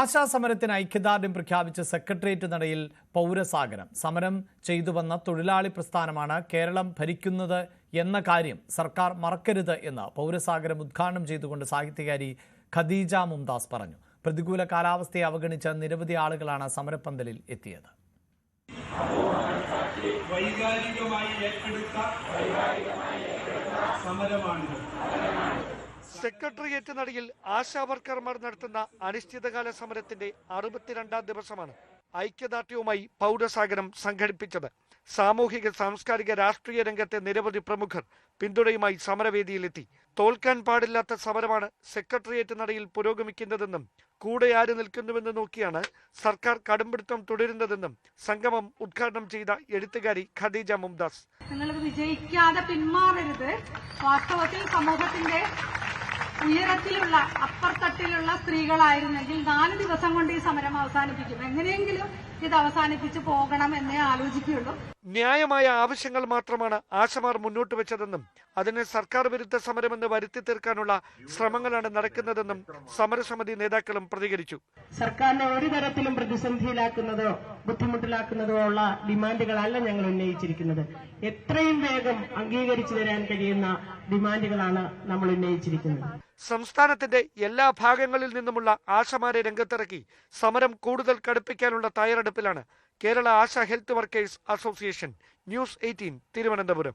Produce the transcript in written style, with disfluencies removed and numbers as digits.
ആശാസമരത്തിന് ഐക്യദാർഢ്യം പ്രഖ്യാപിച്ച സെക്രട്ടേറിയറ്റ് നടയിൽ പൗരസാഗരം. സമരം ചെയ്തുവന്ന തൊഴിലാളി പ്രസ്ഥാനമാണ് കേരളം ഭരിക്കുന്നത് എന്ന കാര്യം സർക്കാർ മറക്കരുത് എന്ന് പൗരസാഗരം ഉദ്ഘാടനം ചെയ്തുകൊണ്ട് സാഹിത്യകാരി ഖദീജ മുംതാസ് പറഞ്ഞു. പ്രതികൂല കാലാവസ്ഥയെ അവഗണിച്ച നിരവധി ആളുകളാണ് സമരപ്പന്തലിൽ എത്തിയത്. വൈകാരികമായി ഏറ്റെടുത്ത സമരമാണ്. സെക്രട്ടേറിയറ്റ് നടയിൽ ആശാവർക്കർമാർ നടത്തുന്ന അനിശ്ചിതകാല സമരത്തിന്റെ 62ാം ദിവസമാണ് ഐക്യദാർഢ്യവുമായി പൗരസാഗരം സംഘടിപ്പിച്ചത്. സാമൂഹിക, സാംസ്കാരിക, രാഷ്ട്രീയ രംഗത്തെ നിരവധി പ്രമുഖർ പിന്തുണയുമായി സമരവേദിയിലെത്തി. തോൽക്കാൻ പാടില്ലാത്ത സമരമാണ് സെക്രട്ടേറിയറ്റ് നടയിൽ പുരോഗമിക്കുന്നതെന്നും കൂടെ ആര് നിൽക്കുന്നുവെന്ന് നോക്കിയാണ് സർക്കാർ കടുംപിടുത്തം തുടരുന്നതെന്നും സംഗമം ഉദ്ഘാടനം ചെയ്ത എഴുത്തുകാരി ഖദീജ മുംതാസ്. നിങ്ങൾ വിജയിക്കാതെ പിന്മാറരുത്. വാസ്തവത്തിൽ സമൂഹത്തിന്റെ ഉയരത്തിലുള്ള അപ്പർത്തട്ടിലുള്ള സ്ത്രീകളായിരുന്നെങ്കിൽ 4 ദിവസം കൊണ്ട് ഈ സമരം അവസാനിപ്പിക്കും. എങ്ങനെയെങ്കിലും ഇത് അവസാനിപ്പിച്ച് പോകണം എന്നേ ആലോചിക്കുകയുള്ളൂ. ന്യായമായ ആവശ്യങ്ങൾ മാത്രമാണ് ആശമാർ മുന്നോട്ട് വെച്ചതെന്നും അതിനെ സർക്കാർ വിരുദ്ധ സമരമെന്ന് വരുത്തി തീർക്കാനുള്ള ശ്രമങ്ങളാണ് നടക്കുന്നതെന്നും സമരസമിതി നേതാക്കളും പ്രതികരിച്ചു. സർക്കാരിനെ ഒരു തരത്തിലും പ്രതിസന്ധിയിലാക്കുന്നതോ ബുദ്ധിമുട്ടിലാക്കുന്നതോ ഉള്ള ഡിമാൻഡുകളല്ല ഞങ്ങൾ ഉന്നയിച്ചിരിക്കുന്നത്. എത്രയും വേഗം അംഗീകരിച്ചു തരാൻ കഴിയുന്ന ഡിമാൻഡുകളാണ് നമ്മൾ ഉന്നയിച്ചിരിക്കുന്നത്. സംസ്ഥാനത്തിന്റെ എല്ലാ ഭാഗങ്ങളിൽ നിന്നുമുള്ള ആശമാരെ രംഗത്തിറക്കി സമരം കൂടുതൽ കടുപ്പിക്കാനുള്ള തയ്യാറെടുപ്പിലാണ് Kerala ASHA health workers association. News 18 Thiruvananthapuram.